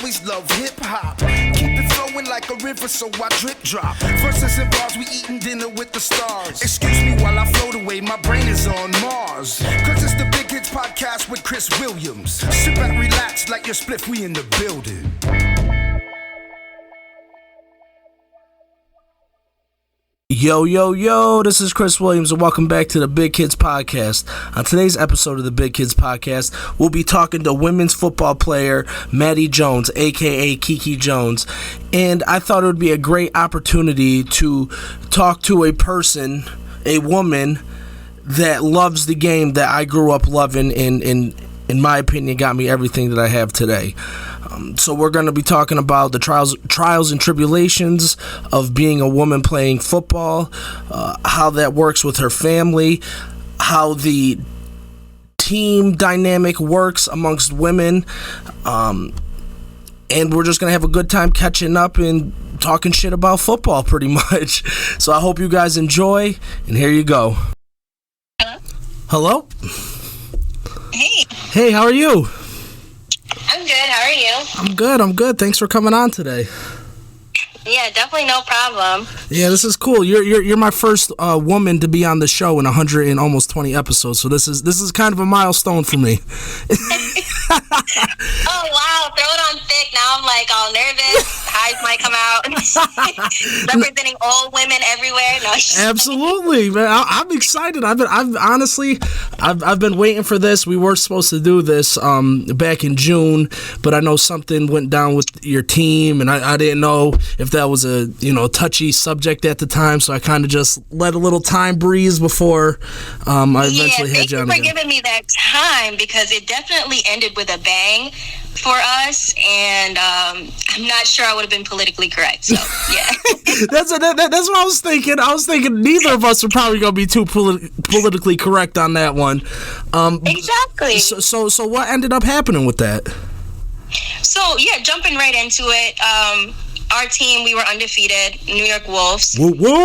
always love hip-hop. Keep it flowing like a river, so I drip drop. Verses and bars, we eating dinner with the stars. Excuse me while I float away, my brain is on Mars. Cause it's the Big Kids Podcast with Chris Williams. Sit back, relax, like your spliff, we in the building. Yo, this is Chris Williams, and welcome back to the Big Kids Podcast. On today's episode of the Big Kids Podcast, we'll be talking to women's football player Maddie Jones, aka Kiki Jones, and I thought it would be a great opportunity to talk to a person, a woman, that loves the game that I grew up loving and in my opinion got me everything that I have today. So we're going to be talking about the trials and tribulations of being a woman playing football, how that works with her family, how the team dynamic works amongst women, and we're just going to have a good time catching up and talking shit about football pretty much. So I hope you guys enjoy, and here you go. Hello? Hey, how are you? I'm good. How are you? I'm good. Thanks for coming on today. Yeah, definitely no problem. Yeah, this is cool. You're my first woman to be on the show in 100 and almost 20 episodes. So this is kind of a milestone for me. Oh wow, throw it on thick. Now I'm like all nervous. Highs might come out. Representing all women everywhere. No, absolutely, man. I'm excited. I've been waiting for this. We were supposed to do this back in June, but I know something went down with your team, and I didn't know if that was a touchy subject at the time. So I kind of just let a little time breeze before I eventually had you on. Thank you for giving me that time, because it definitely ended with a bang for us, and I'm not sure I would have been politically correct. So yeah, that's what I was thinking. I was thinking neither of us are probably going to be too politically correct on that one. Exactly. So what ended up happening with that? So yeah, jumping right into it. Our team, we were undefeated, New York Wolves. Woo.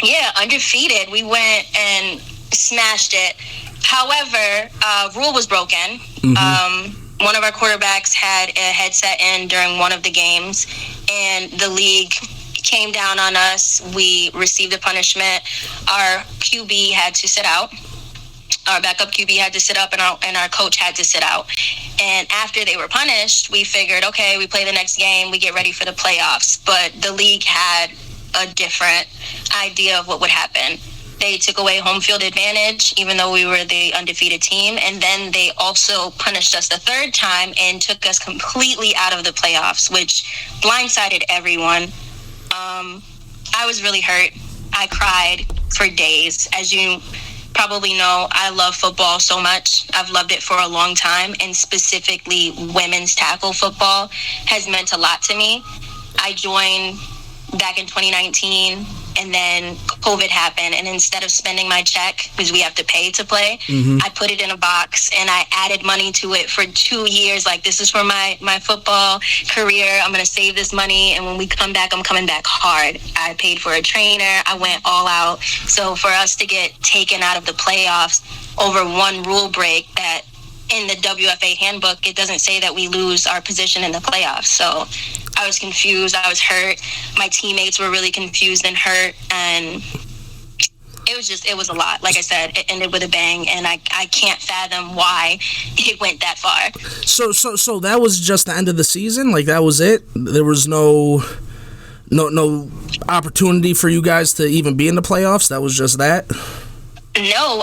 Yeah, undefeated. We went and smashed it. However, rule was broken. Mm-hmm. One of our quarterbacks had a headset in during one of the games, and the league came down on us. We received a punishment. Our QB had to sit out. Our backup QB had to sit up, and our coach had to sit out. And after they were punished, we figured, okay, we play the next game, we get ready for the playoffs. But the league had a different idea of what would happen. They took away home field advantage, even though we were the undefeated team. And then they also punished us the third time and took us completely out of the playoffs, which blindsided everyone. I was really hurt. I cried for days. As you probably know, I love football so much. I've loved it for a long time, and specifically women's tackle football has meant a lot to me. I joined back in 2019, and then COVID happened, and instead of spending my check, because we have to pay to play, mm-hmm. I put it in a box, and I added money to it for 2 years. Like, this is for my football career. I'm going to save this money, and when we come back, I'm coming back hard. I paid for a trainer. I went all out. So for us to get taken out of the playoffs over one rule break, that in the WFA handbook, it doesn't say that we lose our position in the playoffs. So I was confused. I was hurt. My teammates were really confused and hurt. And it was a lot. Like I said, it ended with a bang, and I can't fathom why it went that far. So that was just the end of the season? Like, that was it? There was no opportunity for you guys to even be in the playoffs? That was just that? No,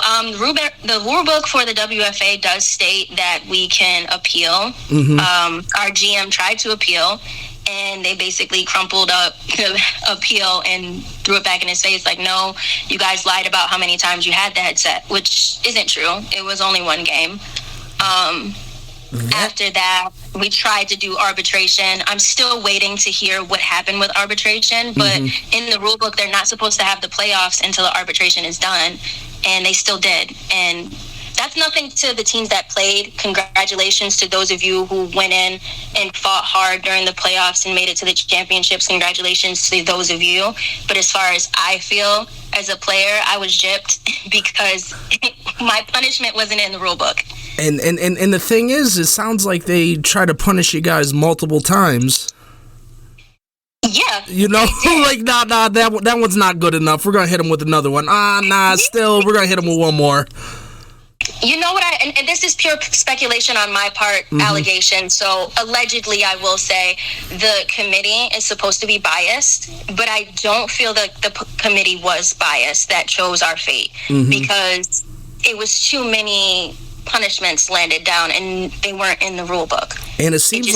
the rule book for the WFA does state that we can appeal. Mm-hmm. Our GM tried to appeal, and they basically crumpled up the appeal and threw it back in his face like, no, you guys lied about how many times you had the headset, which isn't true. It was only one game. After that, we tried to do arbitration. I'm still waiting to hear what happened with arbitration, but in the rule book, they're not supposed to have the playoffs until the arbitration is done, and they still did. And that's nothing to the teams that played. Congratulations to those of you who went in and fought hard during the playoffs and made it to the championships. Congratulations to those of you. But as far as I feel as a player, I was gypped because my punishment wasn't in the rule book. And the thing is, it sounds like they try to punish you guys multiple times. Yeah. You know, like, nah, that one's not good enough. We're going to hit him with another one. Still, we're going to hit him with one more. You know what, and this is pure speculation on my part, allegation. So allegedly, I will say the committee is supposed to be biased, but I don't feel that the committee was biased that chose our fate, because it was too many punishments landed down and they weren't in the rule book. And it seems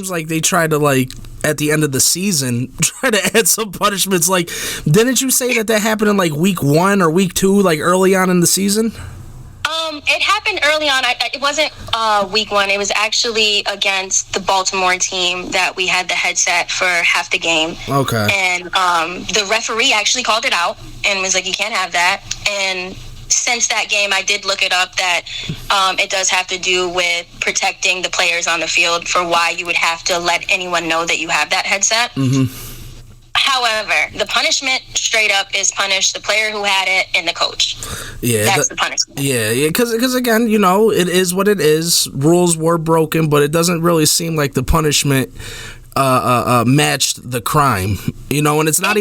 like they tried to, like, at the end of the season, try to add some punishments. Like, didn't you say that happened in, like, week 1 or week 2, like, early on in the season? It happened early on. It wasn't week 1. It was actually against the Baltimore team that we had the headset for half the game. Okay. And the referee actually called it out and was like, you can't have that. And since that game, I did look it up that it does have to do with protecting the players on the field for why you would have to let anyone know that you have that headset. However, the punishment straight up is punish the player who had it and the coach. Yeah, that's the punishment. Yeah, because again, you know, it is what it is. Rules were broken, but it doesn't really seem like the punishment matched the crime, you know, and it's not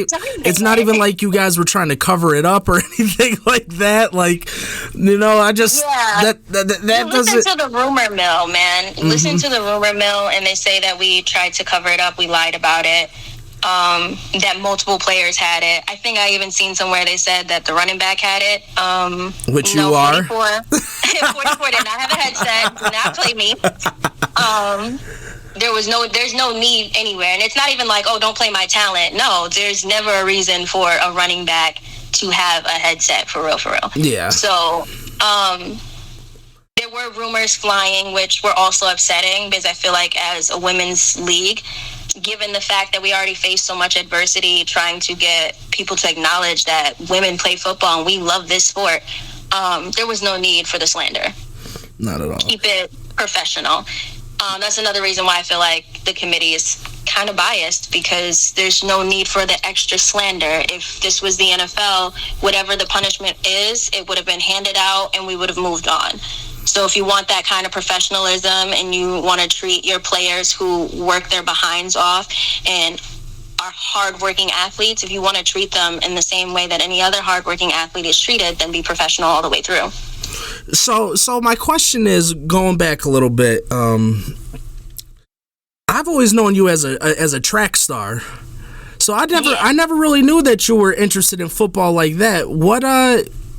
even like you guys were trying to cover it up or anything like that. Like, you know, I just that doesn't. Listen to the rumor mill, man. Listen to the rumor mill, and they say that we tried to cover it up. We lied about it. That multiple players had it. I think I even seen somewhere they said that the running back had it. Which you are. 44 did not have a headset. Did not play me. There's no need anywhere, and it's not even like, oh, don't play my talent. No, there's never a reason for a running back to have a headset, for real. Yeah. So, there were rumors flying, which were also upsetting, because I feel like as a women's league, given the fact that we already faced so much adversity trying to get people to acknowledge that women play football and we love this sport, there was no need for the slander. Not at all. Keep it professional. That's another reason why I feel like the committee is kind of biased, because there's no need for the extra slander. If this was the NFL, whatever the punishment is, it would have been handed out and we would have moved on. So if you want that kind of professionalism and you want to treat your players who work their behinds off and are hardworking athletes, if you want to treat them in the same way that any other hardworking athlete is treated, then be professional all the way through. So my question is, going back a little bit, I've always known you as a track star. So I never really knew that you were interested in football like that. What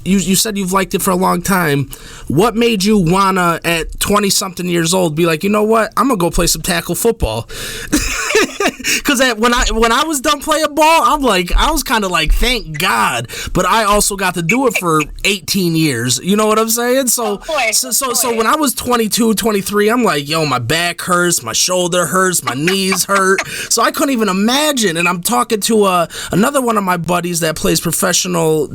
you said you've liked it for a long time. What made you wanna, at 20-something years old, be like, you know what, I'm gonna go play some tackle football? Because when I was done playing ball, I was kind of like, thank God. But I also got to do it for 18 years. You know what I'm saying? So when I was 22, 23, I'm like, yo, my back hurts, my shoulder hurts, my knees hurt. So I couldn't even imagine. And I'm talking to another one of my buddies that plays professional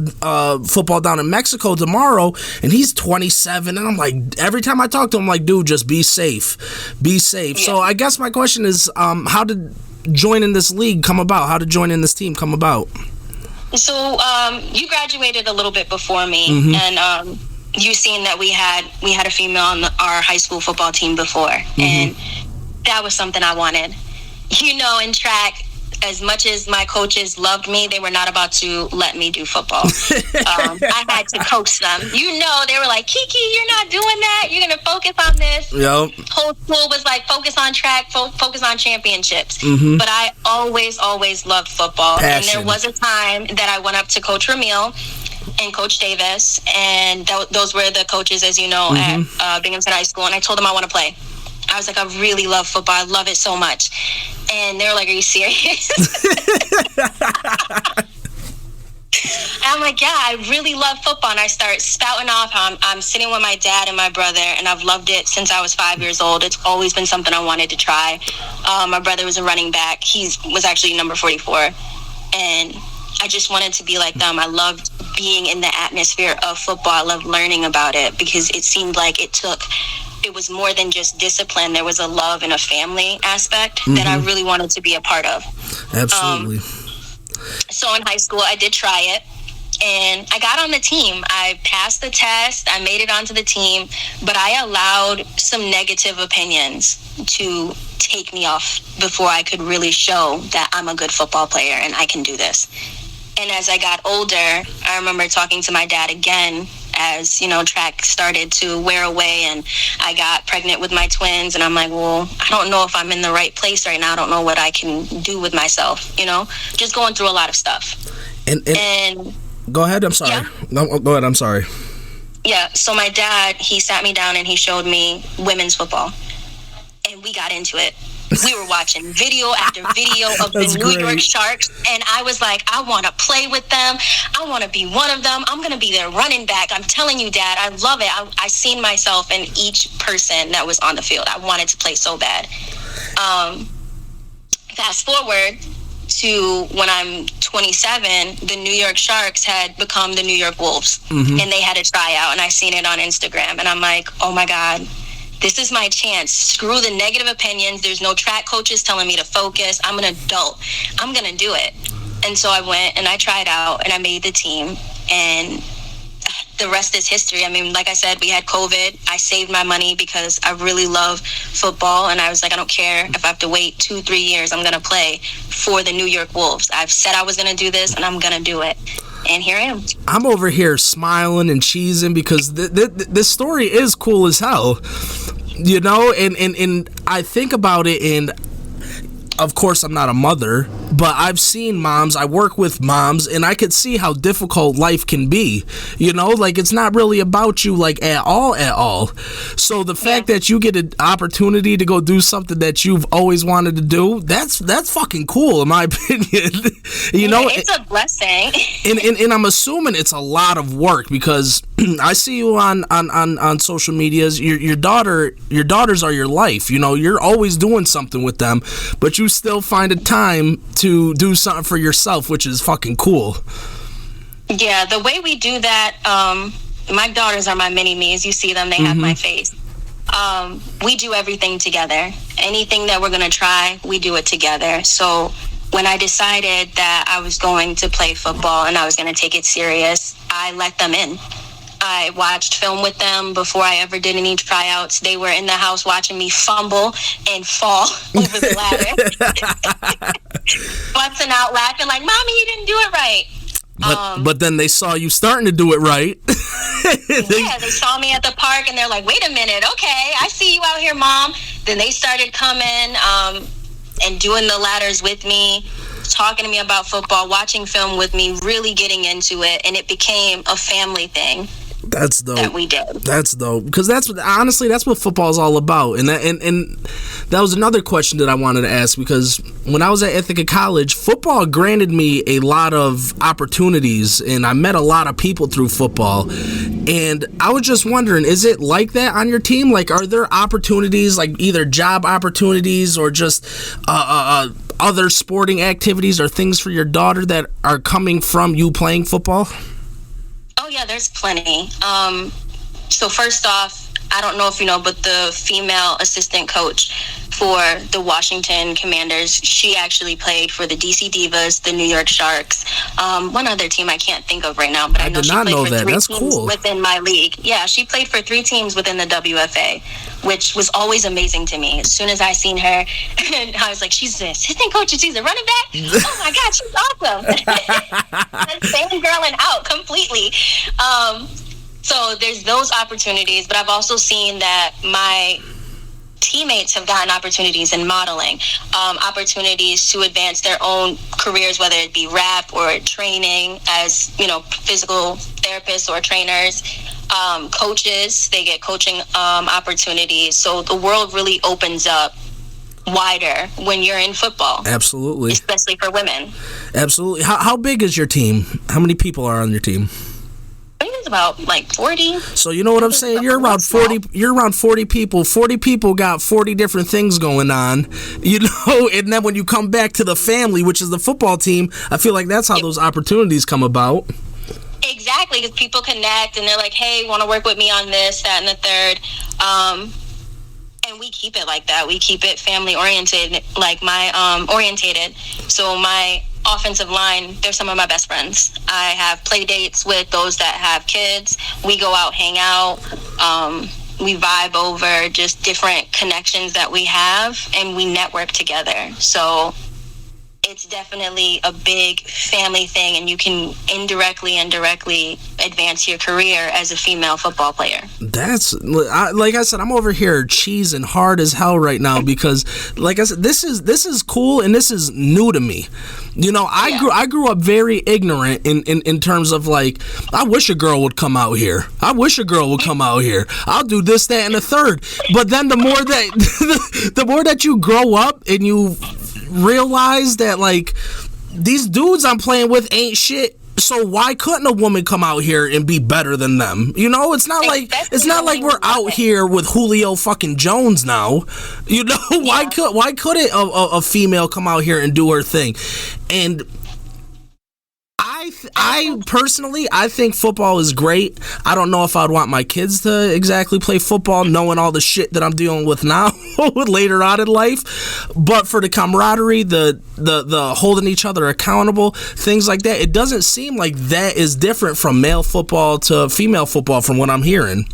football down in Mexico tomorrow, and he's 27. And I'm like, every time I talk to him, I'm like, dude, just be safe. Be safe. Yeah. So I guess my question is, how did joining this league come about? How did joining this team come about? So you graduated a little bit before me, and you seen that we had a female on our high school football team before, and that was something I wanted. You know, in track, as much as my coaches loved me, they were not about to let me do football. I had to coach them. You know, they were like, Kiki, you're not doing that. You're going to focus on this. Yep. Whole school was like, focus on track, focus on championships. But I always loved football. Passion. And there was a time that I went up to Coach Ramil and Coach Davis, and those were the coaches, as you know, at Binghamton High School, and I told them I want to play. I was like, I really love football. I love it so much. And they were like, are you serious? I'm like, yeah, I really love football. And I start spouting off how I'm sitting with my dad and my brother, and I've loved it since I was 5 years old. It's always been something I wanted to try. My brother was a running back. He was actually number 44. And I just wanted to be like them. I loved being in the atmosphere of football. I loved learning about it, because it seemed like it was more than just discipline. There was a love and a family aspect that I really wanted to be a part of. Absolutely. So in high school, I did try it, And I got on the team. I passed the test. I made it onto the team. But I allowed some negative opinions to take me off before I could really show that I'm a good football player and I can do this. And as I got older, I remember talking to my dad again as, track started to wear away and I got pregnant with my twins. And I'm like, well, I don't know if I'm in the right place right now. I don't know what I can do with myself, just going through a lot of stuff. And go ahead. I'm sorry. Yeah. No, go ahead. I'm sorry. Yeah. So my dad, he sat me down and he showed me women's football. And we got into it. We were watching video after video of the New York Sharks. And I was like, I want to play with them. I want to be one of them. I'm going to be their running back. I'm telling you, Dad, I love it. I seen myself in each person that was on the field. I wanted to play so bad. Fast forward to when I'm 27, the New York Sharks had become the New York Wolves. Mm-hmm. And they had a tryout. And I seen it on Instagram. And I'm like, oh, my God. This is my chance. Screw the negative opinions. There's no track coaches telling me to focus. I'm an adult. I'm going to do it. And so I went and I tried out and I made the team. And the rest is history. I mean, like I said, we had COVID. I saved my money because I really love football. And I was like, I don't care if I have to wait 2-3 years. I'm going to play for the New York Wolves. I've said I was going to do this and I'm going to do it. And here I am. I'm over here smiling and cheesing because this story is cool as hell, and I think about it, and of course I'm not a mother, but I've seen moms, I work with moms, and I could see how difficult life can be, it's not really about you, at all. So the fact that you get an opportunity to go do something that you've always wanted to do, that's fucking cool, in my opinion. It's a blessing. And I'm assuming it's a lot of work because I see you on social medias. Your daughters are your life. You're always doing something with them, but you still find a time to do something for yourself, which is fucking cool. Yeah, the way we do that, my daughters are my mini-me's. You see them, they have my face. We do everything together. Anything that we're going to try, we do it together. So when I decided that I was going to play football and I was going to take it serious, I let them in. I watched film with them before I ever did any tryouts. They were in the house watching me fumble and fall over the ladder. Busting out laughing like, Mommy, you didn't do it right. But then they saw you starting to do it right. They saw me at the park and they're like, wait a minute, okay, I see you out here, Mom. Then they started coming and doing the ladders with me, talking to me about football, watching film with me, really getting into it, and it became a family thing. That's dope. That we did. That's dope because that's what football is all about. And that was another question that I wanted to ask because when I was at Ithaca College, football granted me a lot of opportunities, and I met a lot of people through football. And I was just wondering, is it like that on your team? Like, are there opportunities, like either job opportunities or just other sporting activities or things for your daughter that are coming from you playing football? Oh, yeah, there's plenty. So first off, I don't know if you know, but the female assistant coach for the Washington Commanders, she actually played for the DC Divas, the New York Sharks, one other team I can't think of right now, but I know she played for 3 teams within my league. Yeah, she played for 3 teams within the WFA, which was always amazing to me. As soon as I seen her, I was like, she's the assistant coach and she's a running back? Oh my God, she's awesome. Fangirling out completely. So there's those opportunities, but I've also seen that my teammates have gotten opportunities in modeling, opportunities to advance their own careers, whether it be rap or training as, physical therapists or trainers, coaches, they get coaching opportunities. So the world really opens up wider when you're in football. Absolutely. Especially for women. Absolutely. How big is your team? How many people are on your team? I think it's about 40. So you know what I'm saying? You're around 40. You're around 40 people. 40 people got 40 different things going on, And then when you come back to the family, which is the football team, I feel like that's how those opportunities come about. Exactly, because people connect and they're like, "Hey, want to work with me on this, that, and the third." And we keep it like that. We keep it family oriented, like my orientated. So my offensive line, they're some of my best friends. I have play dates with those that have kids. We go out, hang out. We vibe over just different connections that we have, and we network together. So it's definitely a big family thing, and you can indirectly and directly advance your career as a female football player. That's, like I said, I'm over here cheesing hard as hell right now because, like I said, this is cool and this is new to me. You know, I grew up very ignorant in terms of, like, I wish a girl would come out here. I wish a girl would come out here. I'll do this, that, and the third. But then the more that you grow up and you realize that, like, these dudes I'm playing with ain't shit, so why couldn't a woman come out here and be better than them? You know, it's not like we're out here with Julio fucking Jones now. You know, why couldn't a female come out here and do her thing? And I personally, I think football is great. I don't know if I'd want my kids to exactly play football, knowing all the shit that I'm dealing with now later on in life. But for the camaraderie, the holding each other accountable, things like that, it doesn't seem like that is different from male football to female football from what I'm hearing.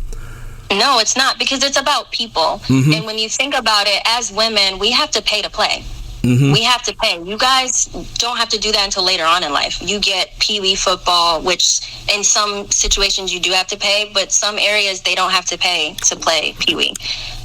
No, it's not, because it's about people. Mm-hmm. And when you think about it, as women, we have to pay to play. Mm-hmm. We have to pay. You guys don't have to do that until later on in life. You get Pee-wee football, which in some situations you do have to pay, but some areas they don't have to pay to play Pee-wee.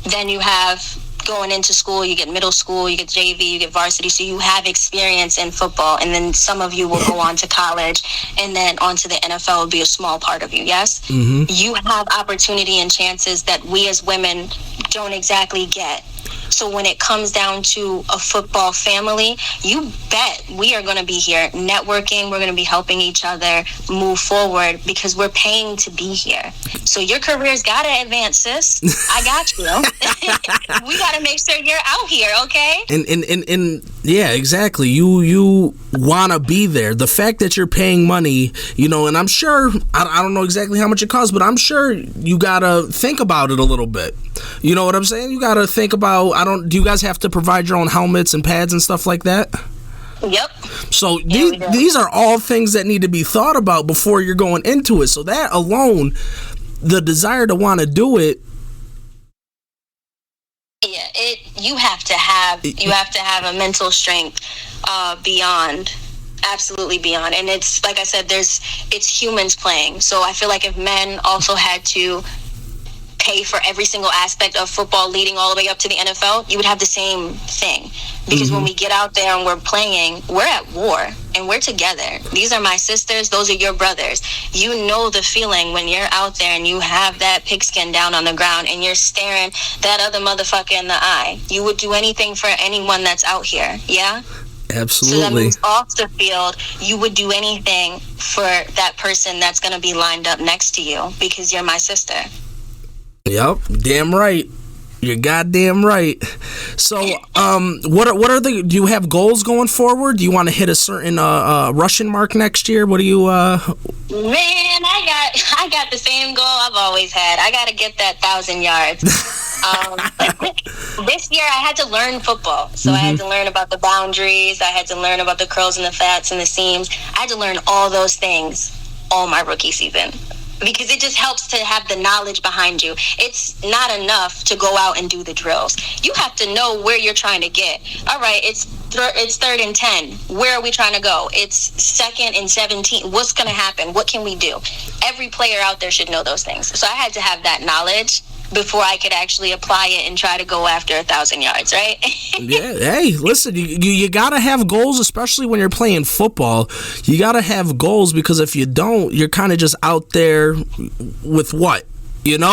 Then you have going into school, you get middle school, you get JV, you get varsity, so you have experience in football, and then some of you will go on to college, and then onto the NFL will be a small part of you, yes? Mm-hmm. You have opportunity and chances that we as women don't exactly get. So when it comes down to a football family, you bet we are going to be here networking. We're going to be helping each other move forward because we're paying to be here. So your career's got to advance, sis. I got you. We got to make sure you're out here, okay? And yeah, exactly. You want to be there. The fact that you're paying money, you know, and I'm sure, I don't know exactly how much it costs, but I'm sure you got to think about it a little bit. You know what I'm saying? You got to think about, do you guys have to provide your own helmets and pads and stuff like that? Yep. So these are all things that need to be thought about before you're going into it. So that alone, the desire to want to do it. Yeah, you have to have a mental strength beyond, absolutely beyond. And it's like I said, it's humans playing. So I feel like if men also had to pay for every single aspect of football leading all the way up to the NFL, you would have the same thing. Because when we get out there and we're playing, we're at war and we're together. These are my sisters, those are your brothers. You know the feeling when you're out there and you have that pigskin down on the ground and you're staring that other motherfucker in the eye. You would do anything for anyone that's out here, yeah? Absolutely. So that means off the field, you would do anything for that person that's going to be lined up next to you because you're my sister. Yep, damn right. You're goddamn right. So, what are do you have goals going forward? Do you want to hit a certain rushing mark next year? What do you? Man, I got the same goal I've always had. I got to get that 1,000 yards. This year I had to learn football, so I had to learn about the boundaries. I had to learn about the curls and the flats and the seams. I had to learn all those things all my rookie season. Because it just helps to have the knowledge behind you. It's not enough to go out and do the drills. You have to know where you're trying to get. All right, it's 3rd and 10. Where are we trying to go? It's 2nd and 17. What's going to happen? What can we do? Every player out there should know those things. So I had to have that knowledge before I could actually apply it and try to go after 1,000 yards, right? Yeah, hey, listen, you got to have goals, especially when you're playing football. You got to have goals because if you don't, you're kind of just out there with what? You know,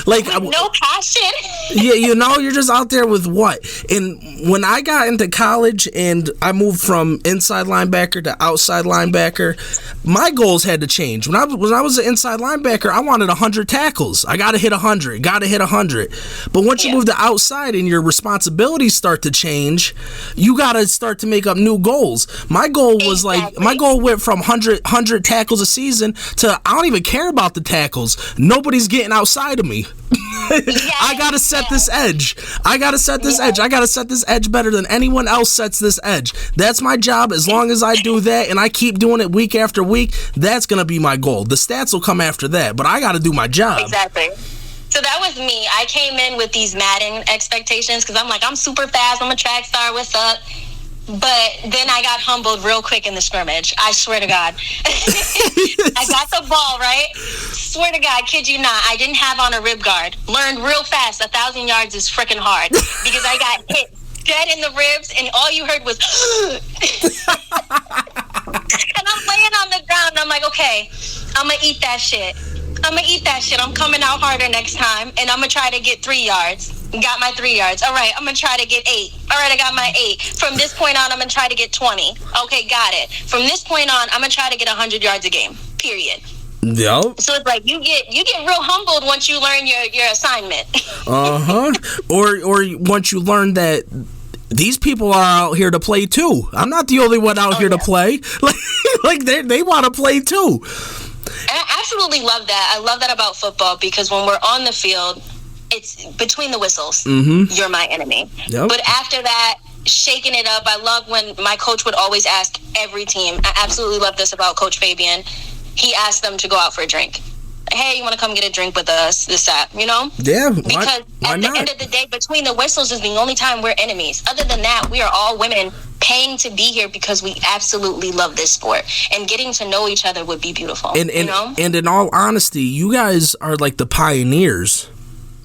like with no passion. Yeah, you know, you're just out there with what? And when I got into college and I moved from inside linebacker to outside linebacker, my goals had to change. When I was an inside linebacker, I wanted 100 tackles. I got to hit 100. But once you move to outside and your responsibilities start to change, you got to start to make up new goals. My goal was my goal went from 100 tackles a season to I don't even care about the tackles. Nobody's getting outside of me. I gotta set this edge. I gotta set this edge. I gotta set this edge better than anyone else sets this edge. That's my job. As long as I do that and I keep doing it week after week, that's gonna be my goal. The stats will come after that, but I gotta do my job. Exactly. So that was me. I came in with these Madden expectations because I'm like, I'm super fast. I'm a track star. What's up? But then I got humbled real quick in the scrimmage. I swear to God. I got the ball, right? Swear to God, kid you not. I didn't have on a rib guard. Learned real fast 1,000 yards is freaking hard because I got hit dead in the ribs and all you heard was and I'm laying on the ground and I'm like, okay, I'm going to eat that shit. I'm coming out harder next time, and I'm going to try to get 3 yards. Got my 3 yards. All right, I'm going to try to get 8. All right, I got my 8. From this point on, I'm going to try to get 20. Okay, got it. From this point on, I'm going to try to get 100 yards a game, period. Yep. So it's like you get real humbled once you learn your assignment. Or once you learn that these people are out here to play too. I'm not the only one out here to play. Like they want to play too. I absolutely love that. I love that about football because when we're on the field, it's between the whistles. You're my enemy. Yep. But after that, shaking it up. I love when my coach would always ask every team. I absolutely love this about Coach Fabian. He asked them to go out for a drink. Hey, you want to come get a drink with us? You know? Yeah. Because at the end of the day, between the whistles is the only time we're enemies. Other than that, we are all women paying to be here because we absolutely love this sport. And getting to know each other would be beautiful. And in all honesty, you guys are like the pioneers.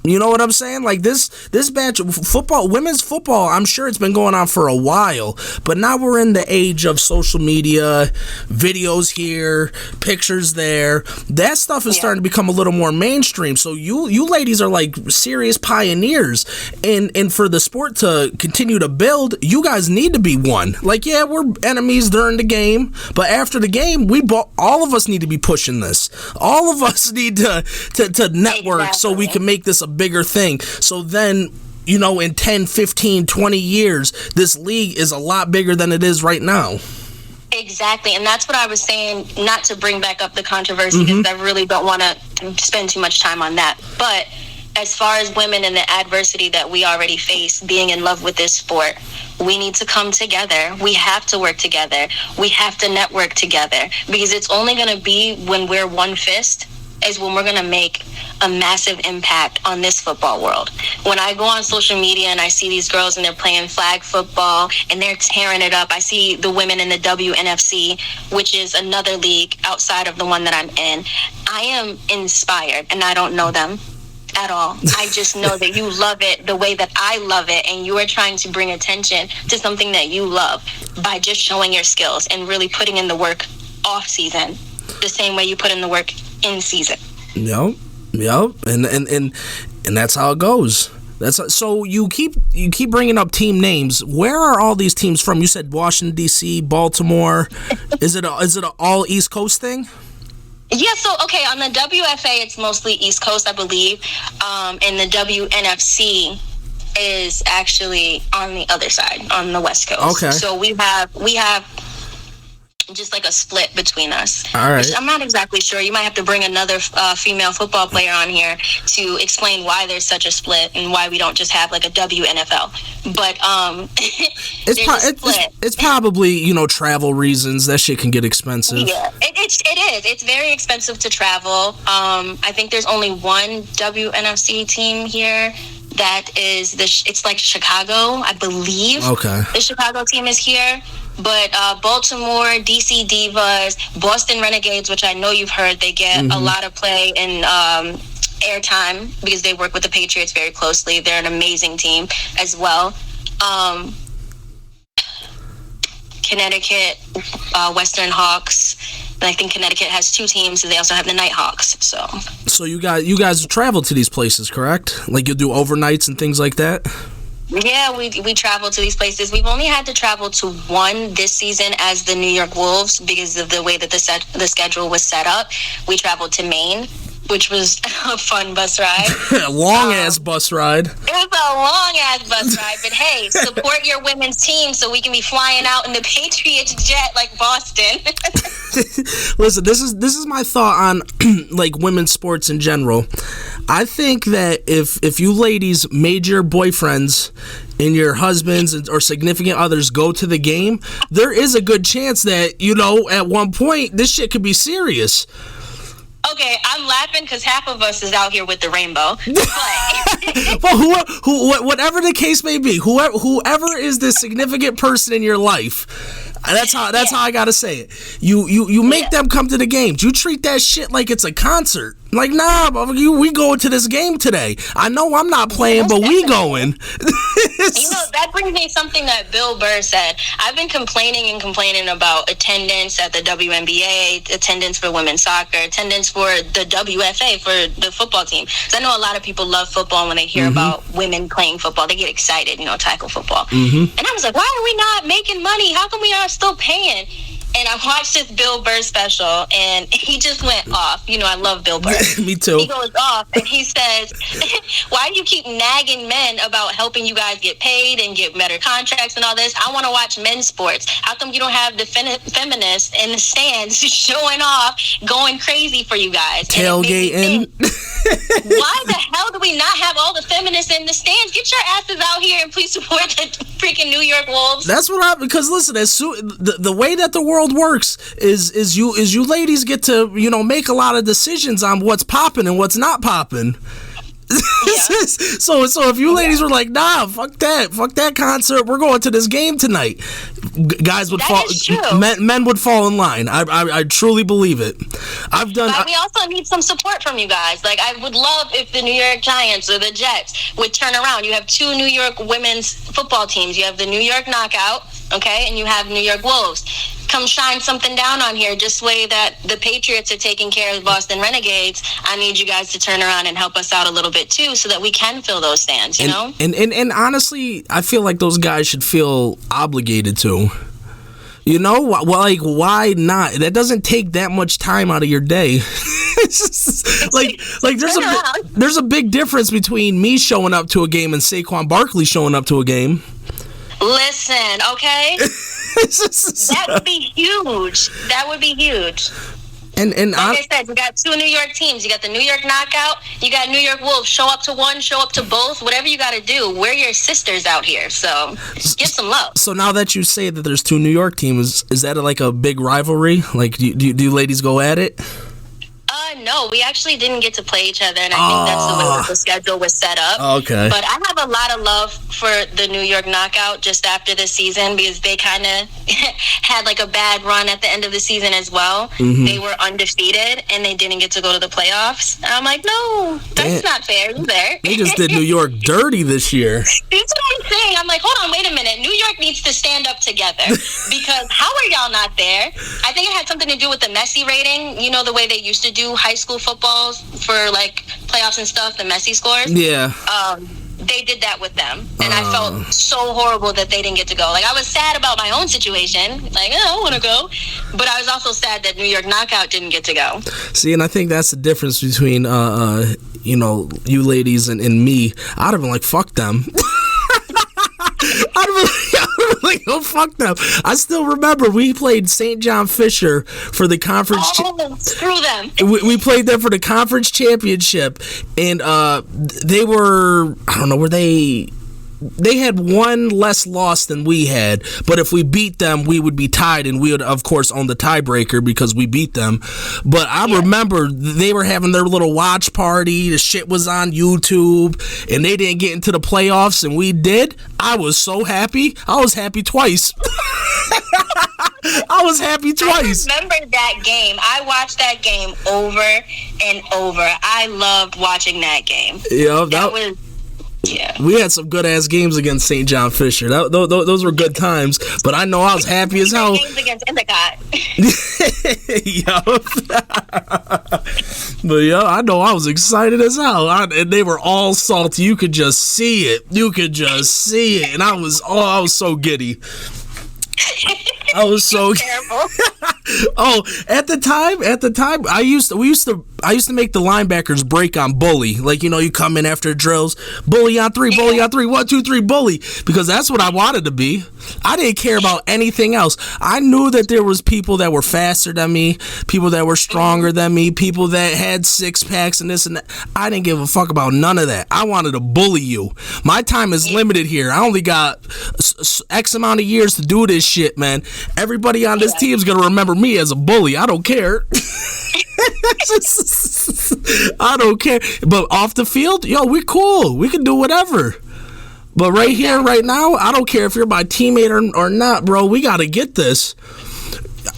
You know what I'm saying? Like this batch of football, women's football, I'm sure it's been going on for a while, but now we're in the age of social media, videos here, pictures there. That stuff is starting to become a little more mainstream. So you ladies are like serious pioneers, and for the sport to continue to build, you guys need to be one. Like, yeah, we're enemies during the game, but after the game, all of us need to be pushing this. All of us need to network so we can make this a bigger thing. So then, you know, in 10, 15, 20 years, this league is a lot bigger than it is right now. Exactly. And that's what I was saying, not to bring back up the controversy because I really don't want to spend too much time on that. But as far as women and the adversity that we already face being in love with this sport, we need to come together. We have to work together. We have to network together because it's only going to be when we're one fist is when we're going to make a massive impact on this football world. When I go on social media and I see these girls and they're playing flag football and they're tearing it up, I see the women in the WNFC, which is another league outside of the one that I'm in. I am inspired, and I don't know them at all. I just know that you love it the way that I love it, and you are trying to bring attention to something that you love by just showing your skills and really putting in the work off season the same way you put in the work in season. Yep, and that's how it goes. So you keep bringing up team names. Where are all these teams from? You said Washington D.C., Baltimore. Is it an all East Coast thing? Yeah. So okay, on the WFA, it's mostly East Coast, I believe, and the WNFC is actually on the other side, on the West Coast. Okay. So we have just like a split between us. All right. I'm not exactly sure. You might have to bring another female football player on here to explain why there's such a split and why we don't just have like a WNFL. But it's probably, you know, travel reasons. That shit can get expensive. Yeah, it is. It's very expensive to travel. I think there's only one WNFC team here. That is it's like Chicago, I believe. Okay. The Chicago team is here. But Baltimore, DC Divas, Boston Renegades, which I know you've heard, they get a lot of play in airtime because they work with the Patriots very closely. They're an amazing team as well. Connecticut, Western Hawks. And I think Connecticut has two teams, and they also have the Nighthawks. So you guys travel to these places, correct? Like you'll do overnights and things like that? Yeah, we travel to these places. We've only had to travel to one this season as the New York Wolves because of the way that the schedule was set up. We traveled to Maine which was a fun bus ride. Long-ass bus ride. It was a long-ass bus ride, but hey, support your women's team so we can be flying out in the Patriots jet like Boston. Listen, this is my thought on like women's sports in general. I think that if you ladies made your boyfriends and your husbands or significant others go to the game, there is a good chance that, you know, at one point this shit could be serious. Okay, I'm laughing because half of us is out here with the rainbow. But well, whatever the case may be, whoever is the significant person in your life, that's how I gotta say it. You make them come to the games. You treat that shit like it's a concert. Like, nah, we going to this game today. I know I'm not playing, but we going. You know, that brings me something that Bill Burr said. I've been complaining about attendance at the WNBA, attendance for women's soccer, attendance for the WFA, for the football team. So I know a lot of people love football, and when they hear about women playing football, they get excited, you know, tackle football. And I was like, why are we not making money? How come we are still paying? And I watched this Bill Burr special, and he just went off. You know, I love Bill Burr. Me too. He goes off, and he says, why do you keep nagging men about helping you guys get paid and get better contracts and all this? I want to watch men's sports. How come you don't have the feminists in the stands showing off, going crazy for you guys? Tailgating. Why the hell do we not have all the feminists in the stands? Get your asses out here and please support the freaking New York Wolves. That's what because listen, the way that the world works is you ladies get to, you know, make a lot of decisions on what's popping and what's not popping. Yeah. So if you ladies were like, nah, fuck that concert, we're going to this game tonight, guys would men would fall in line. I truly believe it. But we also need some support from you guys. Like, I would love if the New York Giants or the Jets would turn around. You have two New York women's football teams. You have the New York Knockout, okay, and you have New York Wolves. Come shine something down on here. Just way that the Patriots are taking care of the Boston Renegades, I need you guys to turn around and help us out a little bit too, so that we can fill those stands, you know? And honestly, I feel like those guys should feel obligated to. You know, like, why not? That doesn't take that much time out of your day. There's a big difference between me showing up to a game and Saquon Barkley showing up to a game. Listen, okay? That would be huge. That would be huge. And like I said, you got two New York teams. You got the New York Knockout. You got New York Wolves. Show up to one, show up to both. Whatever you got to do. We're your sisters out here. So give some love. So now that you say that there's two New York teams, is that like a big rivalry? Like, do you ladies go at it? No, we actually didn't get to play each other, and I think that's the way that the schedule was set up. Okay. But I have a lot of love for the New York Knockout just after this season, because they kind of had like a bad run at the end of the season as well. They were undefeated, and they didn't get to go to the playoffs. And I'm like, no, that's not fair either. They just did New York dirty this year. That's what I'm saying. I'm like, hold on, wait a minute. New York needs to stand up together, because how are y'all not there? I think it had something to do with the Messi rating. You know, the way they used to do high school footballs for like playoffs and stuff, the Messi scores. Yeah. They did that with them, and I felt so horrible that they didn't get to go. Like, I was sad about my own situation, like, I want to go, but I was also sad that New York Knockout didn't get to go. See, and I think that's the difference between you know, you ladies and me. I'd have been like, fuck them. I'd have been like, oh, fuck them. I still remember we played St. John Fisher for the conference. Screw them. We played them for the conference championship, and they were, I don't know, were they had one less loss than we had, but if we beat them, we would be tied, and we would, of course, own the tiebreaker because we beat them. But I remember they were having their little watch party. The shit was on YouTube, and they didn't get into the playoffs, and we did. I was so happy. I was happy twice. I was happy twice. I remember that game. I watched that game over and over. I loved watching that game. Yeah, that was... Yeah. We had some good ass games against St. John Fisher. Those were good times. But I know I was happy as hell. Games against Endicott. But yeah, I know I was excited as hell. And they were all salty. You could just see it. And I was so giddy. I was so terrible. Oh, at the time, I used to make the linebackers break on bully. Like, you come in after drills, bully on three, 1, 2, 3, bully, because that's what I wanted to be. I didn't care about anything else. I knew that there was people that were faster than me, people that were stronger than me, people that had 6-packs and this and that. I didn't give a fuck about none of that. I wanted to bully you. My time is limited here. I only got X amount of years to do this shit, man. Everybody on this team is gonna remember me as a bully. I don't care. I don't care. But off the field, we're cool. We can do whatever. But right here, right now, I don't care if you're my teammate or not, bro. We got to get this.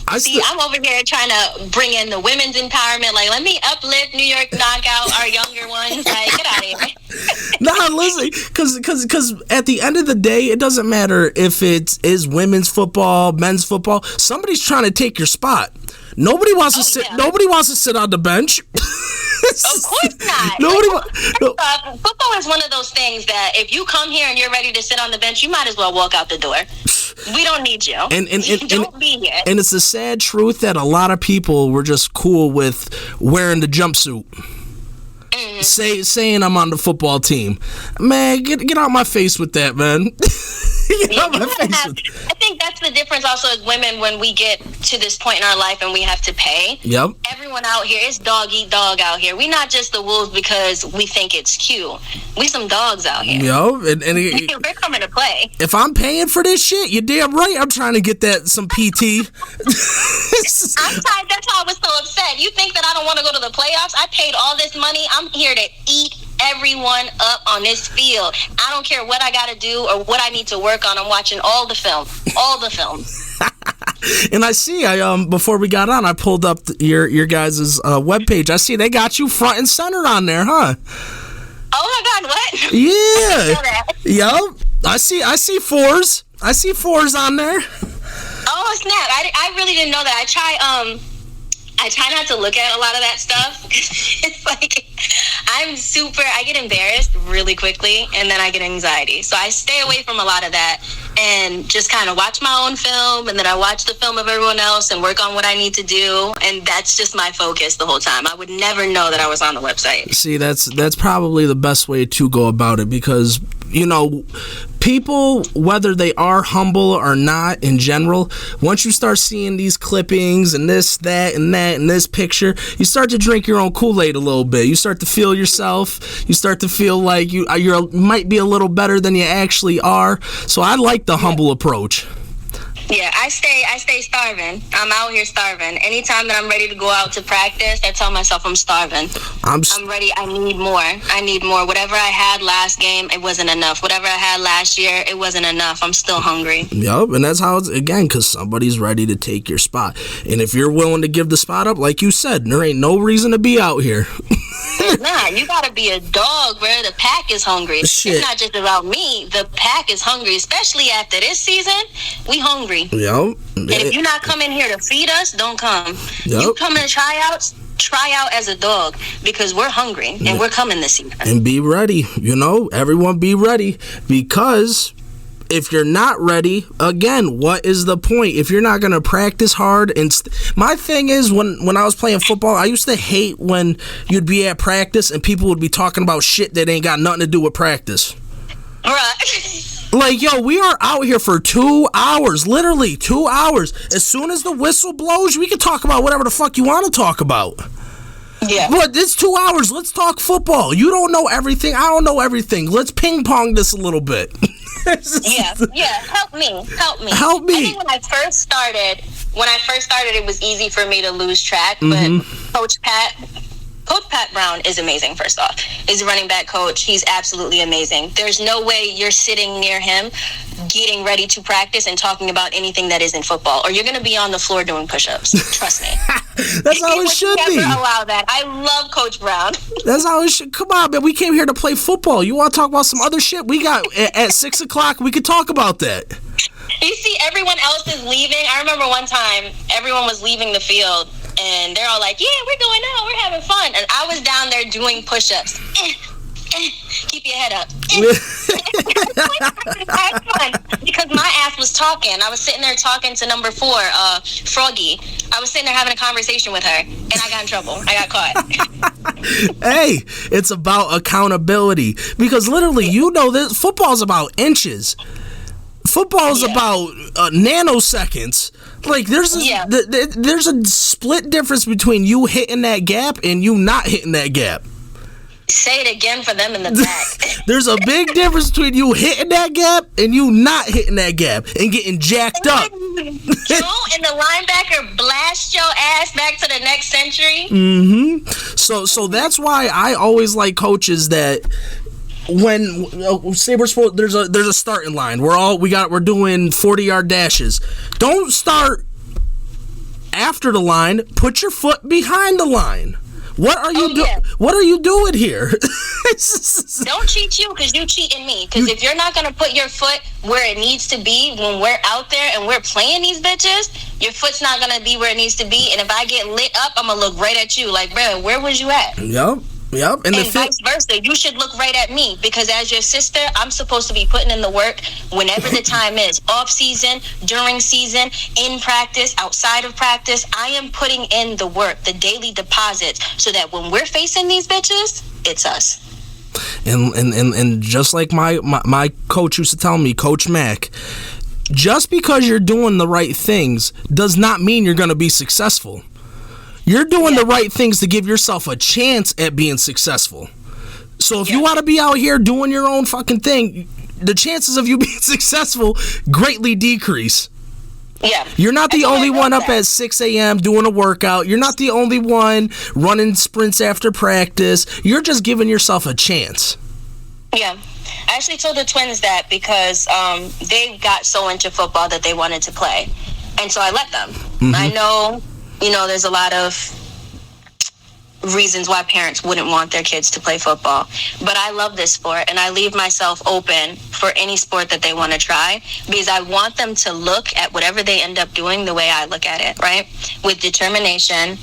I'm over here trying to bring in the women's empowerment. Like, let me uplift New York Knockout, our younger ones. Like, get out of here. Nah, listen, because at the end of the day, it doesn't matter if it is women's football, men's football. Somebody's trying to take your spot. Nobody wants to sit. Yeah. Nobody wants to sit on the bench. Of course not. Football is one of those things that if you come here and you're ready to sit on the bench, you might as well walk out the door. We don't need you. And don't be here. And it's the sad truth that a lot of people were just cool with wearing the jumpsuit. Saying I'm on the football team. Man, get out my face with that, man. I think that's the difference also as women when we get to this point in our life and we have to pay. Yep. Everyone out here is dog eat dog out here. We're not just the wolves because we think it's cute. We some dogs out here. Yo, and we're coming to play. If I'm paying for this shit, you're damn right I'm trying to get that some PT. I'm tired. That's why I was so upset. You think that I don't want to go to the playoffs? I paid all this money. I'm here to eat everyone up on this field. I don't care what I got to do or what I need to work on. I'm watching all the film. And I see, before we got on, I pulled up your guys' webpage. I see they got you front and center on there, huh? Oh my God, what? Yeah. Yup. I see fours. I see fours on there. Oh snap! I really didn't know that. I try not to look at a lot of that stuff. It's like I get embarrassed really quickly and then I get anxiety. So I stay away from a lot of that and just kind of watch my own film and then I watch the film of everyone else and work on what I need to do. And that's just my focus the whole time. I would never know that I was on the website. See, that's probably the best way to go about it because, people, whether they are humble or not in general, once you start seeing these clippings and this, that, and that, and this picture, you start to drink your own Kool-Aid a little bit. You start to feel yourself. You start to feel like you might be a little better than you actually are. So I like the humble approach. Yeah, I stay starving. I'm out here starving. Anytime that I'm ready to go out to practice, I tell myself I'm starving. I'm ready. I need more. Whatever I had last game, it wasn't enough. Whatever I had last year, it wasn't enough. I'm still hungry. Yep, and that's how it's, again, because somebody's ready to take your spot. And if you're willing to give the spot up, like you said, there ain't no reason to be out here. Nah, you gotta be a dog, bro. The pack is hungry. Shit. It's not just about me. The pack is hungry, especially after this season. We hungry. Yep. And if you're not coming here to feed us, don't come. Yep. You come in tryouts, try out as a dog because we're hungry and we're coming this season. And be ready. Everyone be ready because if you're not ready, again, what is the point? If you're not going to practice hard. My thing is, when I was playing football, I used to hate when you'd be at practice and people would be talking about shit that ain't got nothing to do with practice. Right. Like, yo, we are out here for 2 hours, literally 2 hours. As soon as the whistle blows, we can talk about whatever the fuck you want to talk about. Yeah. But it's 2 hours. Let's talk football. You don't know everything. I don't know everything. Let's ping pong this a little bit. Yeah. Help me. I think when I first started, it was easy for me to lose track. But Coach Pat Brown is amazing, first off. He's a running back coach. He's absolutely amazing. There's no way you're sitting near him getting ready to practice and talking about anything that isn't football, or you're going to be on the floor doing push-ups. Trust me. That's how it should be. Never allow that. I love Coach Brown. That's how it should. Come on, man. We came here to play football. You want to talk about some other shit? We got at 6 o'clock. We could talk about that. You see, everyone else is leaving. I remember one time everyone was leaving the field. And they're all like, yeah, we're going out. We're having fun. And I was down there doing push-ups. Keep keep your head up. Because my ass was talking. I was sitting there talking to number 4, Froggy. I was sitting there having a conversation with her, and I got in trouble. I got caught. Hey, it's about accountability. Because literally, this football's about inches. Football is about nanoseconds. Like, there's a split difference between you hitting that gap and you not hitting that gap. Say it again for them in the back. There's a big difference between you hitting that gap and you not hitting that gap and getting jacked up. Joe and the linebacker blast your ass back to the next century. So that's why I always like coaches that when say we're supposed there's a starting line. We're doing 40-yard dashes. Don't start after the line. Put your foot behind the line. What are you doing? What are you doing here? Don't cheat you because you cheating me. Because if you're not gonna put your foot where it needs to be when we're out there and we're playing these bitches, your foot's not gonna be where it needs to be. And if I get lit up, I'm gonna look right at you. Like, bro, where was you at? Yep. And vice versa. You should look right at me because as your sister, I'm supposed to be putting in the work whenever the time is. Off season, during season, in practice, outside of practice. I am putting in the work, the daily deposits, so that when we're facing these bitches, it's us. And just like my coach used to tell me, Coach Mack, just because you're doing the right things does not mean you're going to be successful. You're doing the right things to give yourself a chance at being successful. So if you want to be out here doing your own fucking thing, the chances of you being successful greatly decrease. Yeah. You're not the only one up at 6 a.m. doing a workout. You're not the only one running sprints after practice. You're just giving yourself a chance. Yeah. I actually told the twins that because they got so into football that they wanted to play. And so I let them. I know, there's a lot of reasons why parents wouldn't want their kids to play football. But I love this sport, and I leave myself open for any sport that they want to try because I want them to look at whatever they end up doing the way I look at it, right? With determination,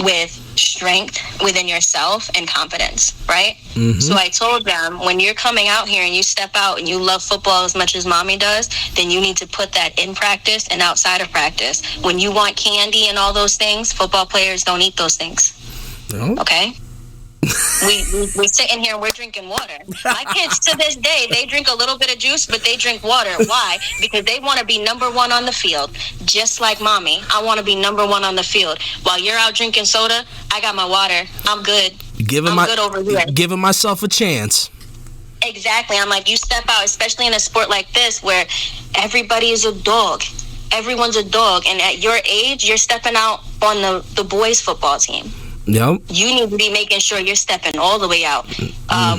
with strength within yourself and confidence, right? So I told them, when you're coming out here and you step out and you love football as much as mommy does, then you need to put that in practice and outside of practice. When you want candy and all those things, football players don't eat those things. No. Okay? We sit in here and we're drinking water. My kids to this day, they drink a little bit of juice, but they drink water. Why? Because they want to be number one on the field. Just like mommy, I want to be number one on the field. While you're out drinking soda, I got my water. I'm good. I'm good over here. Giving myself a chance. Exactly. I'm like, you step out, especially in a sport like this where everybody is a dog. Everyone's a dog. And at your age, you're stepping out on the boys' football team. Yep. You need to be making sure you're stepping all the way out.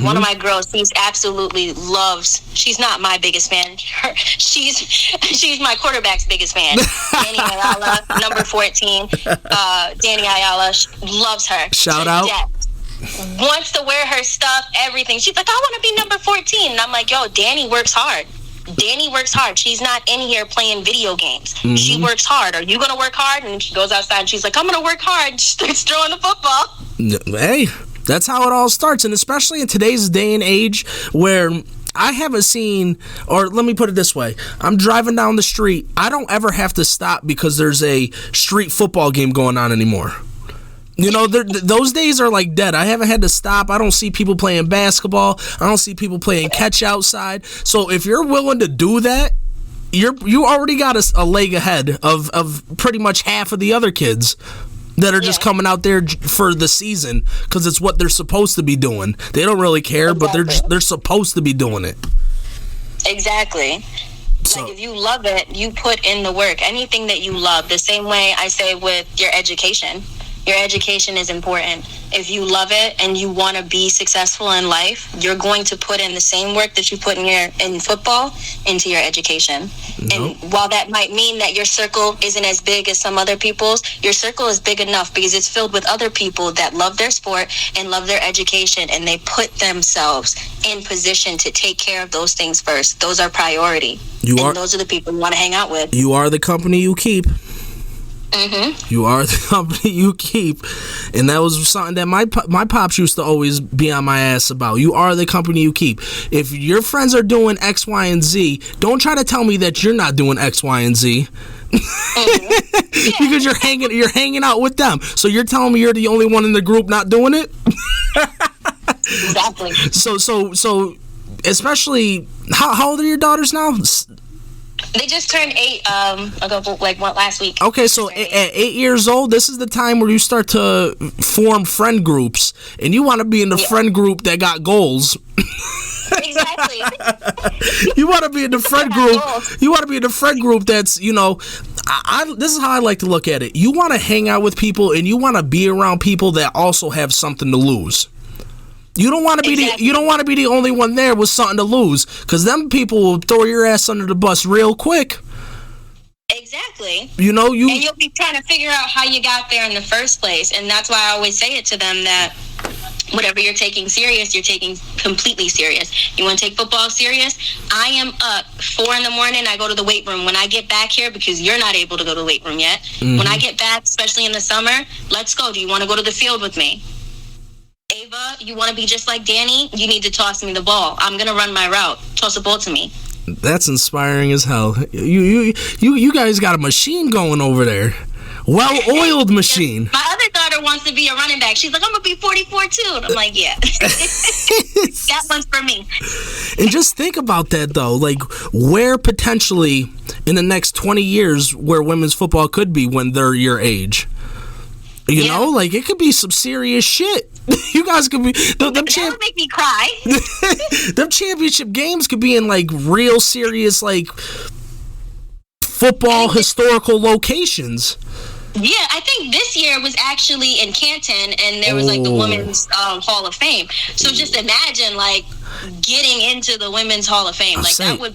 One of my girls, she's absolutely loves. She's not my biggest fan. She's my quarterback's biggest fan. Danny Ayala, number 14. Danny Ayala loves her. Shout out. Wants to wear her stuff, everything. She's like, I want to be number 14. And I'm like, yo, Danny works hard. Danny works hard. She's not in here playing video games. She works hard. Are you going to work hard? And she goes outside and she's like, I'm going to work hard. She starts throwing the football. Hey, that's how it all starts. And especially in today's day and age where I haven't seen, or let me put it this way. I'm driving down the street. I don't ever have to stop because there's a street football game going on anymore. Those days are like dead. I haven't had to stop. I don't see people playing basketball. I don't see people playing catch outside. So if you're willing to do that, you already got a leg ahead of pretty much half of the other kids that are just coming out there for the season because it's what they're supposed to be doing. They don't really care, but they're supposed to be doing it. Exactly. So, like, if you love it, you put in the work. Anything that you love. The same way I say with your education. Your education is important. If you love it and you want to be successful in life, you're going to put in the same work that you put in football into your education. Nope. And while that might mean that your circle isn't as big as some other people's, your circle is big enough because it's filled with other people that love their sport and love their education, and they put themselves in position to take care of those things first. Those are priority. Those are the people you want to hang out with. You are the company you keep. Mm-hmm. You are the company you keep. And that was something that my pops used to always be on my ass about. You are the company you keep. If your friends are doing X, Y, and Z, don't try to tell me that you're not doing X, Y, and Z. Because you're hanging out with them. So you're telling me you're the only one in the group not doing it? Exactly. So especially, how old are your daughters now? They just turned 8 last week. Okay, so at 8 years old, this is the time where you start to form friend groups, and you want to be in the friend group that got goals. Exactly. You want to be in the friend group. You want to be in the friend group that's, you know, this is how I like to look at it. You want to hang out with people, and you want to be around people that also have something to lose. You don't want to be the only one there with something to lose, because them people will throw your ass under the bus real quick. Exactly. You know, and you'll be trying to figure out how you got there in the first place, and that's why I always say it to them that whatever you're taking serious, you're taking completely serious. You want to take football serious? I am up 4 a.m. I go to the weight room. When I get back here, because you're not able to go to the weight room yet, when I get back, especially in the summer, let's go. Do you want to go to the field with me? Ava, you want to be just like Danny? You need to toss me the ball. I'm going to run my route. Toss the ball to me. That's inspiring as hell. You guys got a machine going over there. Well-oiled machine. My other daughter wants to be a running back. She's like, I'm going to be 44 too. And I'm like, yeah. That one's for me. And just think about that, though. Like, where potentially in the next 20 years where women's football could be when they're your age. You know, like, it could be some serious shit. You guys could be... That would make me cry. Them championship games could be in, like, real serious, like, football historical locations. Yeah, I think this year was actually in Canton, and there was, like, the Women's Hall of Fame. So just imagine, like, getting into the Women's Hall of Fame. That would...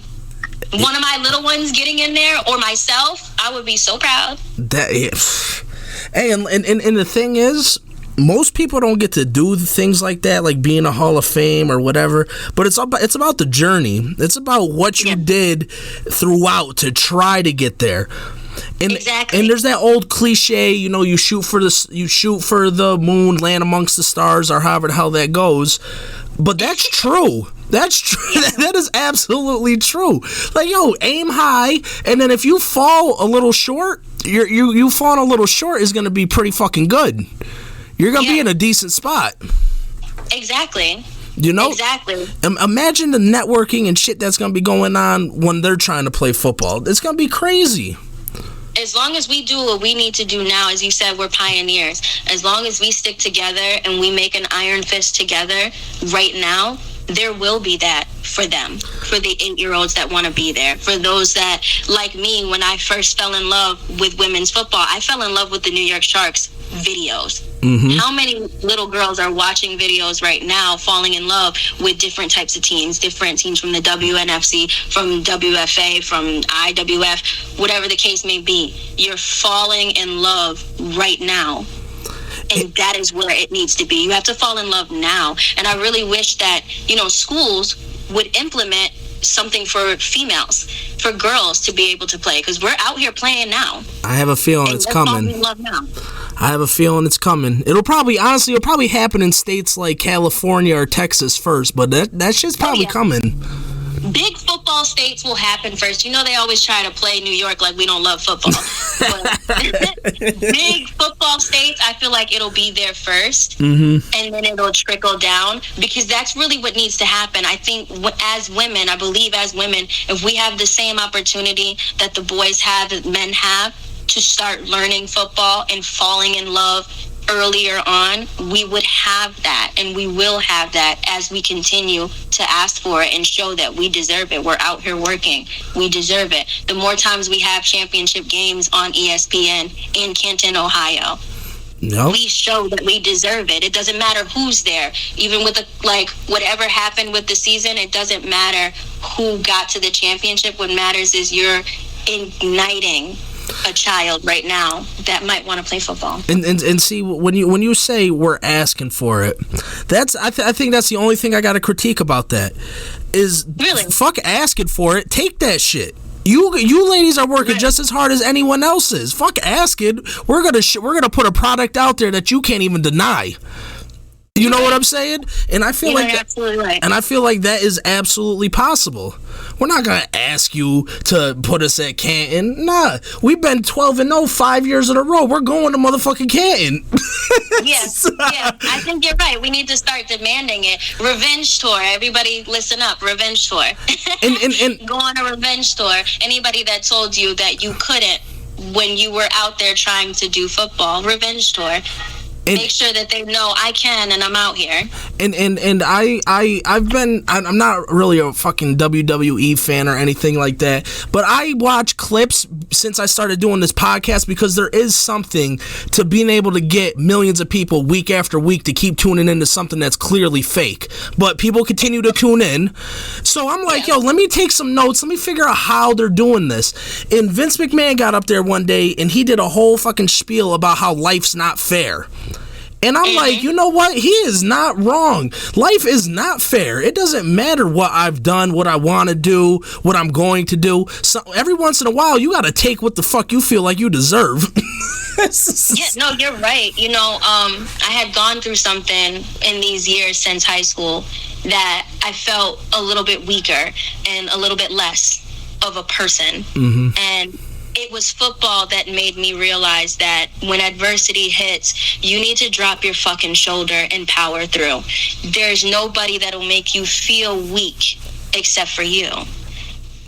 One of my little ones getting in there, or myself, I would be so proud. Hey, and the thing is, most people don't get to do things like that, like being in a Hall of Fame or whatever. But it's about the journey. It's about what you did throughout to try to get there. And, exactly. And there's that old cliche, you know, you shoot for the moon, land amongst the stars, or however the hell that goes. But that's true. That's true. That is absolutely true. Like, yo, aim high, and then if you fall a little short, you falling a little short is going to be pretty fucking good. You're going to be in a decent spot. Exactly. You know? Exactly. Imagine the networking and shit that's going to be going on when they're trying to play football. It's going to be crazy. As long as we do what we need to do now, as you said, we're pioneers. As long as we stick together and we make an iron fist together right now, there will be that for them, for the 8-year-olds that want to be there, for those that, like me, when I first fell in love with women's football, I fell in love with the New York Sharks videos. Mm-hmm. How many little girls are watching videos right now, falling in love with different types of teams, different teams from the WNFC, from WFA, from IWF, whatever the case may be. You're falling in love right now. And that is where it needs to be. You have to fall in love now. And I really wish that, you know, schools would implement something for females, for girls to be able to play, because we're out here playing now. I have a feeling it's coming. I have a feeling it's coming. It'll probably happen in states like California or Texas first, but that shit's probably coming. Big football states will happen first. You know, they always try to play New York like we don't love football. Big football states, I feel like it'll be there first, and then it'll trickle down, because that's really what needs to happen. I think as women, if we have the same opportunity that the boys have, that men have, to start learning football and falling in love earlier on, we would have that, and we will have that as we continue to ask for it and show that we deserve it. We're out here working. We deserve it. The more times we have championship games on ESPN in Canton, Ohio, we show that we deserve it. It doesn't matter who's there. Even with whatever happened with the season, it doesn't matter who got to the championship. What matters is you're igniting a child right now that might want to play football. And see, when you say we're asking for it, that's I think that's the only thing I got to critique about that is, really, fuck asking for it. Take that shit. You ladies are working just as hard as anyone else is. Fuck asking. We're gonna put a product out there that you can't even deny. You know what I'm saying? And I feel like absolutely right. And I feel like that is absolutely possible. We're not gonna ask you to put us at Canton. Nah, we've been 12-0 5 years in a row. We're going to motherfucking Canton. Yes, yeah. I think you're right. We need to start demanding it. Revenge tour. Everybody, listen up. Revenge tour. And go on a revenge tour. Anybody that told you that you couldn't when you were out there trying to do football, revenge tour. Make sure that they know I can and I'm out here. And I'm not really a fucking WWE fan or anything like that, but I watch clips since I started doing this podcast because there is something to being able to get millions of people week after week to keep tuning into something that's clearly fake. But people continue to tune in. So I'm like, yo, let me take some notes. Let me figure out how they're doing this. And Vince McMahon got up there one day and he did a whole fucking spiel about how life's not fair. And I'm like, you know what? He is not wrong. Life is not fair. It doesn't matter what I've done, what I want to do, what I'm going to do. So every once in a while, you got to take what the fuck you feel like you deserve. Yeah, no, you're right. You know, I had gone through something in these years since high school that I felt a little bit weaker and a little bit less of a person. Mm-hmm. And it was football that made me realize that when adversity hits, you need to drop your fucking shoulder and power through. There's nobody that'll make you feel weak except for you.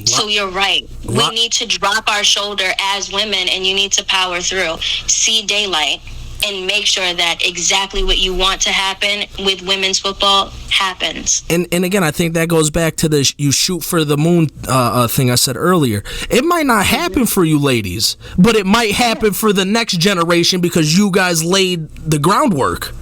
So you're right. We need to drop our shoulder as women, and you need to power through. See daylight and make sure that exactly what you want to happen with women's football happens. And again, I think that goes back to the you shoot for the moon thing I said earlier. It might not happen for you ladies, but it might happen for the next generation because you guys laid the groundwork.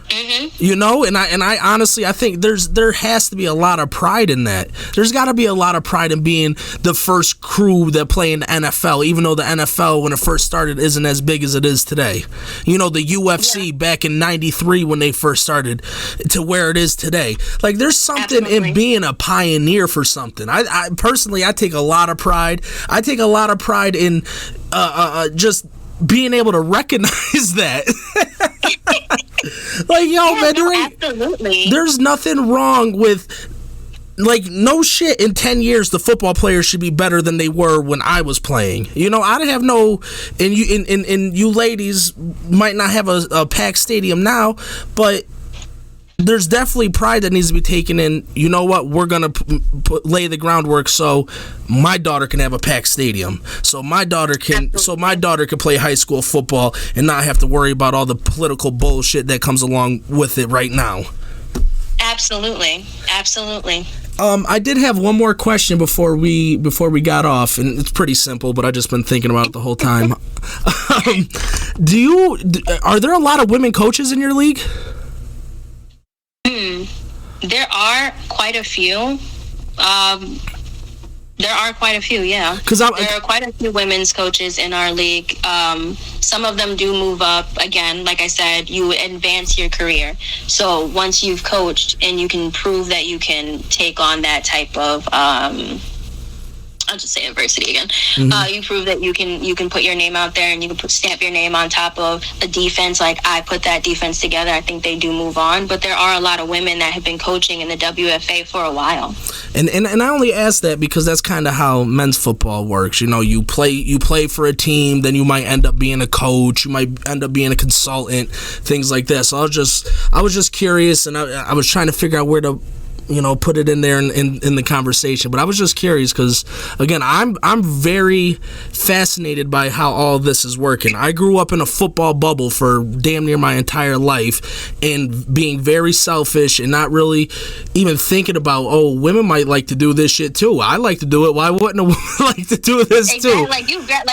Mm-hmm. You know, and I honestly, I think there has to be a lot of pride in that. There's got to be a lot of pride in being the first crew that play in the NFL, even though the NFL, when it first started, isn't as big as it is today. You know, the UFC back in 93 when they first started to where it is today. Like, there's something in being a pioneer for something. I personally, I take a lot of pride. I take a lot of pride in just being able to recognize that. Like, yo, man, there's nothing wrong with, like, no shit, in 10 years the football players should be better than they were when I was playing. You know, I have no, and you ladies might not have a packed stadium now, but there's definitely pride that needs to be taken in. You know what? We're gonna lay the groundwork so my daughter can have a packed stadium, so my daughter can play high school football and not have to worry about all the political bullshit that comes along with it right now. Absolutely. I did have one more question before we got off, and it's pretty simple, but I've just been thinking about it the whole time. Are there a lot of women coaches in your league? There are quite a few. Yeah. There are quite a few women's coaches in our league. Some of them do move up. Again, like I said, you advance your career. So once you've coached and you can prove that you can take on that type of I'll just say adversity again. Mm-hmm. You prove that you can put your name out there and you can stamp your name on top of a defense. Like, I put that defense together. I think they do move on, but there are a lot of women that have been coaching in the WFA for a while. And I only ask that because that's kind of how men's football works. You know, you play for a team, then you might end up being a coach, you might end up being a consultant, things like that. So I was just curious, and I was trying to figure out where to, you know, put it in there in the conversation. But I was just curious because, again, I'm very fascinated by how all this is working. I grew up in a football bubble for damn near my entire life, and being very selfish and not really even thinking about, oh, women might like to do this shit too. I like to do it. Why wouldn't a woman like to do this too? Like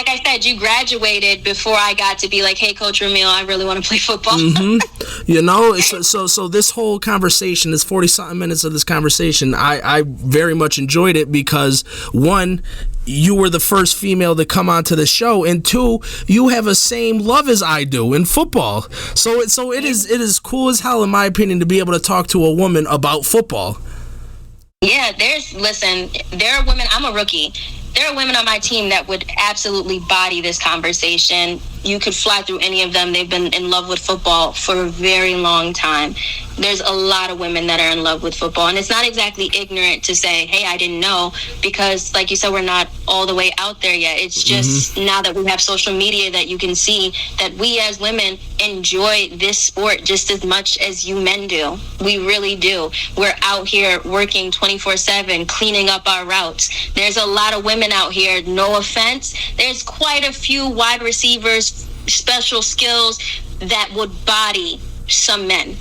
I said, you graduated before I got to be like, hey, Coach Ramil, I really want to play football. Mm-hmm. You know, so this whole conversation, this 40-something minutes of this conversation, I very much enjoyed it because, one, you were the first female to come onto the show, and two, you have the same love as I do in football. So it is cool as hell, in my opinion, to be able to talk to a woman about football. Yeah, there are women. I'm a rookie. there are women on my team that would absolutely body this conversation. You could fly through any of them. They've been in love with football for a very long time. There's a lot of women that are in love with football. And it's not exactly ignorant to say, hey, I didn't know, because like you said, we're not all the way out there yet. It's just now that we have social media that you can see that we as women enjoy this sport just as much as you men do. We really do. We're out here working 24/7, cleaning up our routes. There's a lot of women out here, no offense. There's quite a few wide receivers, special skills that would body some men.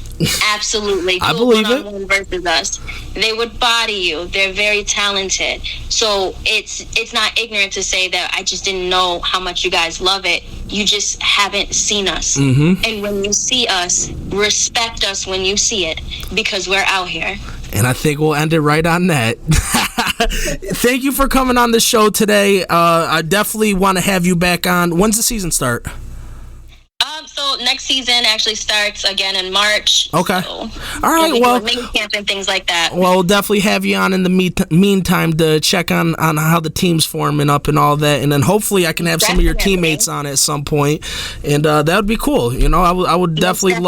Absolutely. I believe it. Versus us, they would body you. They're very talented. So it's not ignorant to say that I just didn't know how much you guys love it. You just haven't seen us. And when you see us, respect us when you see it, because we're out here. And I think we'll end it right on that. Thank you for coming on the show today. I definitely want to have you back on. When's the season start? So next season actually starts again in March. Okay. So, all right. Well, mini camp and things like that. Well, we'll definitely have you on in the meantime to check on how the team's forming up and all that, and then hopefully I can have some of your teammates on at some point, and that would be cool. You know, I would definitely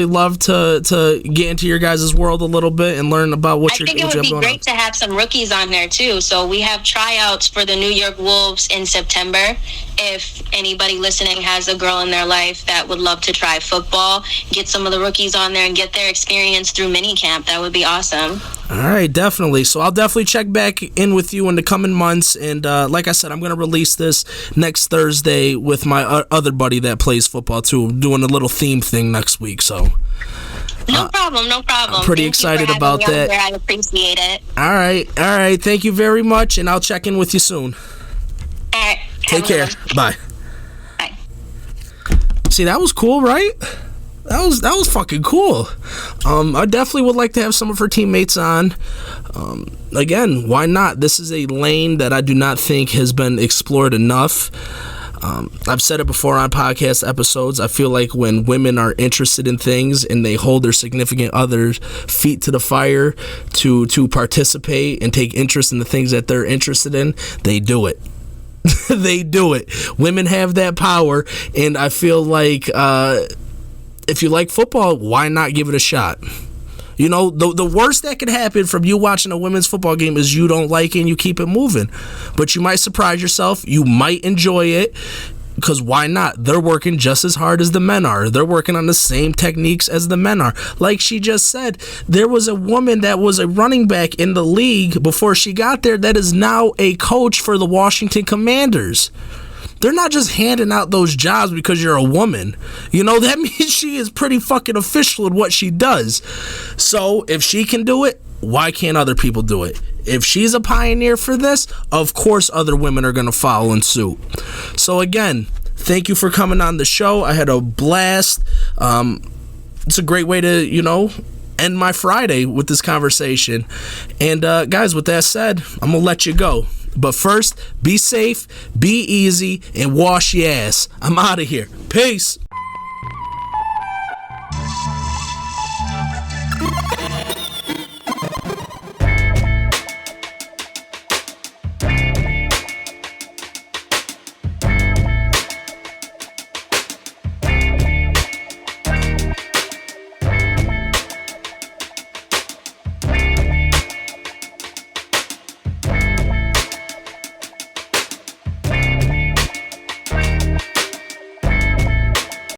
love to get into your guys' world a little bit and learn about what you're doing. I think it would be great to have some rookies on there too. So we have tryouts for the New York Wolves in September. If anybody listening has a girl in their life that would love to try football, get some of the rookies on there and get their experience through minicamp. That would be awesome. All right, definitely. So I'll definitely check back in with you in the coming months. And like I said, I'm going to release this next Thursday with my other buddy that plays football too. I'm doing a little theme thing next week. So no problem. I'm pretty excited about that. I appreciate it. All right. Thank you very much, and I'll check in with you soon. All right. Take care. Bye. Bye. See, that was cool, right? That was fucking cool. I definitely would like to have some of her teammates on. Again, why not? This is a lane that I do not think has been explored enough. I've said it before on podcast episodes. I feel like when women are interested in things and they hold their significant others' feet to the fire to participate and take interest in the things that they're interested in, they do it. They do it. Women have that power, and I feel like if you like football, why not give it a shot? You know, the worst that could happen from you watching a women's football game is you don't like it and you keep it moving. But you might surprise yourself. You might enjoy it. Because why not? They're working just as hard as the men are. They're working on the same techniques as the men are. Like she just said, there was a woman that was a running back in the league before she got there that is now a coach for the Washington Commanders. They're not just handing out those jobs because you're a woman. You know, that means she is pretty fucking official in what she does. So if she can do it, why can't other people do it? If she's a pioneer for this, of course other women are going to follow in suit. So again, thank you for coming on the show. I had a blast. It's a great way to, you know, end my Friday with this conversation. And guys, with that said, I'm going to let you go. But first, be safe, be easy, and wash your ass. I'm out of here. Peace.